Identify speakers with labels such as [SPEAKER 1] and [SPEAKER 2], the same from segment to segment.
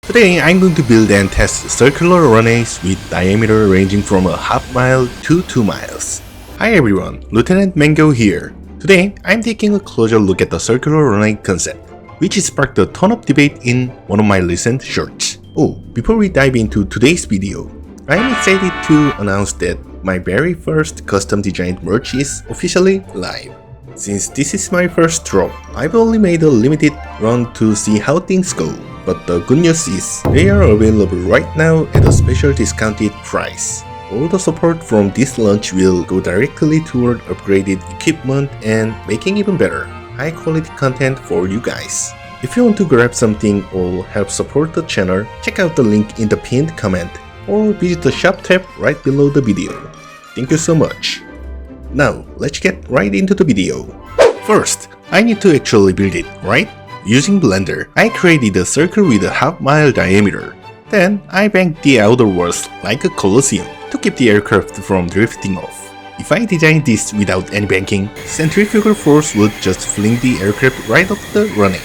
[SPEAKER 1] Today I'm going to build and test circular runways with diameter ranging from a half mile to 2 miles. Hi everyone, Lieutenant Mango here. Today I'm taking a closer look at the circular runway concept, which sparked a ton of debate in one of my recent shorts. Oh, before we dive into today's video, I'm excited to announce that my very first custom designed merch is officially live. Since this is my first drop, I've only made a limited run to see how things go. But the good news is, they are available right now at a special discounted price. All the support from this launch will go directly toward upgraded equipment and making even better, high quality content for you guys. If you want to grab something or help support the channel, check out the link in the pinned comment or visit the shop tab right below the video. Thank you so much. Now, let's get right into the video. First, I need to actually build it, right? Using Blender, I created a circle with a half-mile diameter. Then, I banked the outer walls like a coliseum to keep the aircraft from drifting off. If I designed this without any banking, centrifugal force would just fling the aircraft right off the runway.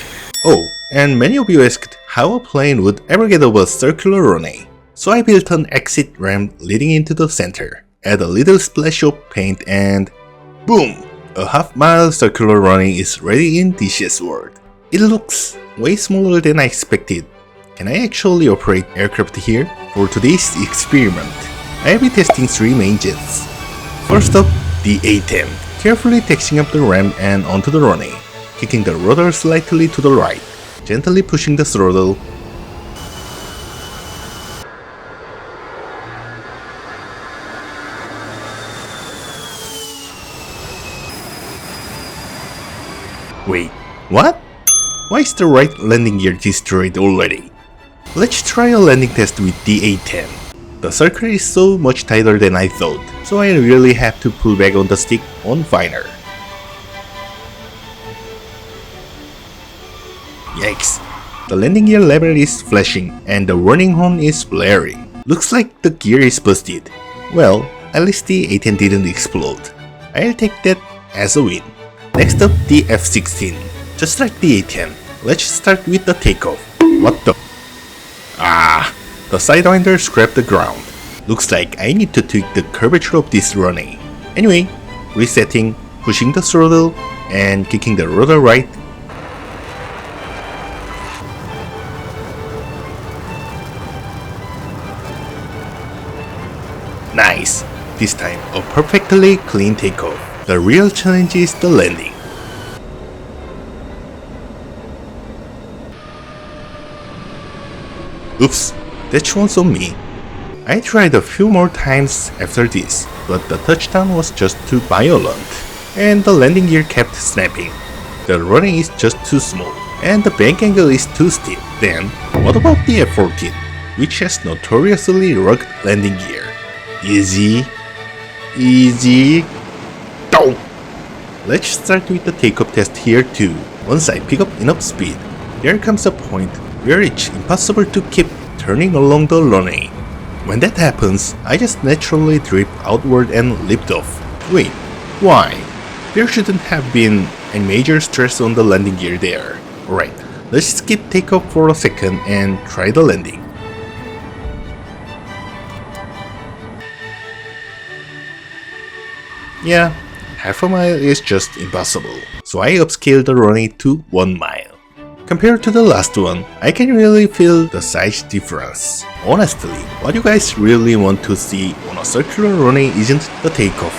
[SPEAKER 1] Oh, and many of you asked how a plane would ever get over a circular runway. So I built an exit ramp leading into the center, add a little splash of paint and boom! A half-mile circular runway is ready in DCS world. It looks way smaller than I expected. Can I actually operate aircraft here? For today's experiment, I'll be testing 3 main jets. First up, the A-10, carefully taxiing up the ramp and onto the runway, kicking the rudder slightly to the right, gently pushing the throttle. Wait, what? Why is the right landing gear destroyed already? Let's try a landing test with the A-10. The circle is so much tighter than I thought, so I really have to pull back on the stick on finer. Yikes! The landing gear lever is flashing and the warning horn is blaring. Looks like the gear is busted. Well, at least the A-10 didn't explode. I'll take that as a win. Next up, the F-16. Just like the A-10, let's start with the takeoff. What the? The sidewinder scraped the ground. Looks like I need to tweak the curvature of this runway. Anyway, resetting, pushing the throttle, and kicking the rudder right. Nice! This time, a perfectly clean takeoff. The real challenge is the landing. Oops, that one's on me. I tried a few more times after this, but the touchdown was just too violent, and the landing gear kept snapping. The runway is just too small, and the bank angle is too steep. Then, what about the F-14, which has notoriously rugged landing gear? Easy. Go! Let's start with the takeoff test here too. Once I pick up enough speed, there comes a point where it's impossible to keep turning along the runway. When that happens, I just naturally drift outward and lift off. Wait, why? There shouldn't have been any major stress on the landing gear there. Alright, let's skip takeoff for a second and try the landing. Yeah, half a mile is just impossible, so I upscaled the runway to 1 mile. Compared to the last one, I can really feel the size difference. Honestly, what you guys really want to see on a circular runway isn't the takeoff,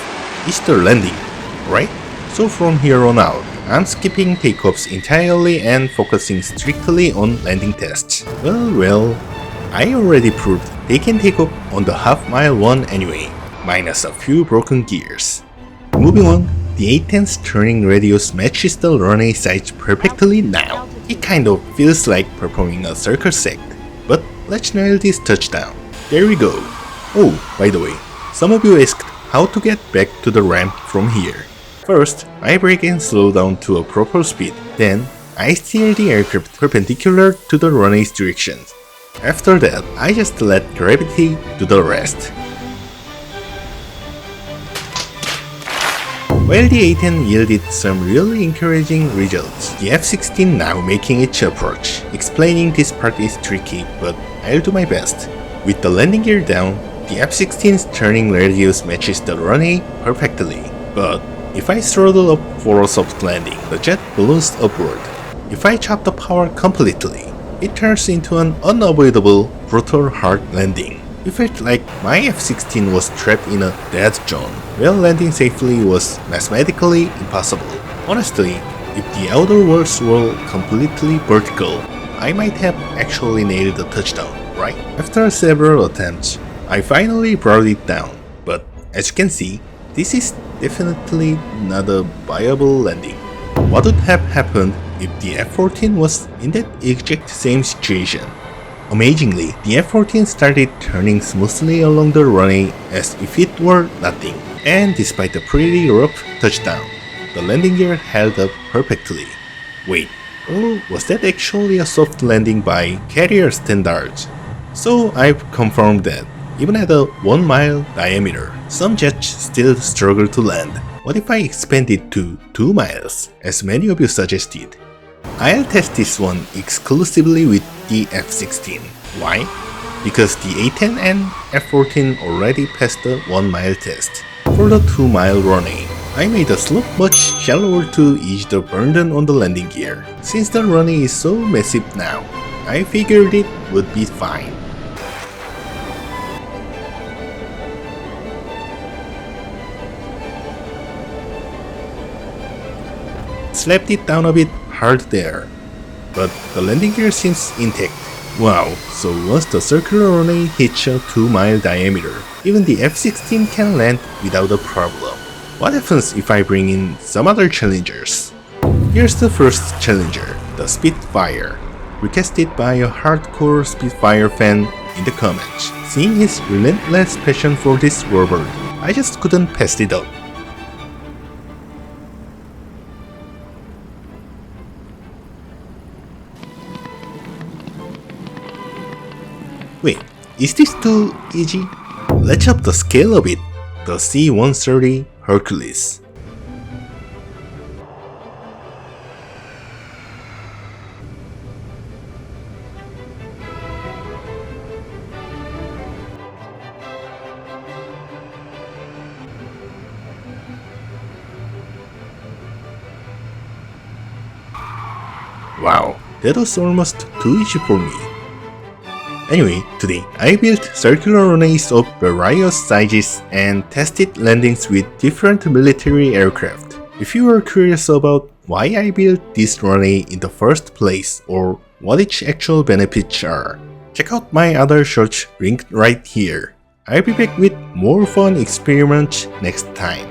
[SPEAKER 1] it's the landing, right? So from here on out, I'm skipping takeoffs entirely and focusing strictly on landing tests. Well, I already proved they can take off on the half-mile one anyway, minus a few broken gears. Moving on, the A-10's turning radius matches the runway size perfectly now. It kind of feels like performing a circus act. But let's nail this touchdown. There we go. Oh, by the way, some of you asked how to get back to the ramp from here. First, I brake and slow down to a proper speed. Then, I steer the aircraft perpendicular to the runway's direction. After that, I just let gravity do the rest. While the A10 yielded some really encouraging results, the F-16 now making its approach. Explaining this part is tricky, but I'll do my best. With the landing gear down, the F-16's turning radius matches the runway perfectly. But if I throttle up for a soft landing, the jet balloons upward. If I chop the power completely, it turns into an unavoidable, brutal hard landing. It felt like my F-16 was trapped in a dead zone, where landing safely was mathematically impossible. Honestly, if the outer walls were completely vertical, I might have actually nailed the touchdown, right? After several attempts, I finally brought it down, but as you can see, this is definitely not a viable landing. What would have happened if the F-14 was in that exact same situation? Amazingly, the F-14 started turning smoothly along the runway as if it were nothing, and despite the pretty rough touchdown, the landing gear held up perfectly. Wait, or was that actually a soft landing by carrier standards? So I've confirmed that, even at a 1 mile diameter, some jets still struggle to land. What if I expand it to 2 miles, as many of you suggested? I'll test this one exclusively with the F-16. Why? Because the A-10 and F-14 already passed the 1 mile test. For the 2 mile runway, I made the slope much shallower to ease the burden on the landing gear. Since the runway is so massive now, I figured it would be fine. Slapped it down a bit hard there, but the landing gear seems intact. Wow, so once the circular runway hits a 2 mile diameter, even the F-16 can land without a problem. What happens if I bring in some other challengers? Here's the first challenger, the Spitfire, requested by a hardcore Spitfire fan in the comments. Seeing his relentless passion for this warbird, I just couldn't pass it up. Wait, is this too easy? Let's up the scale a bit. The C-130 Hercules. Wow, that was almost too easy for me. Anyway, today I built circular runways of various sizes and tested landings with different military aircraft. If you are curious about why I built this runway in the first place or what its actual benefits are, check out my other shorts linked right here. I'll be back with more fun experiments next time.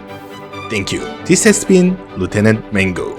[SPEAKER 1] Thank you. This has been Lieutenant Mango.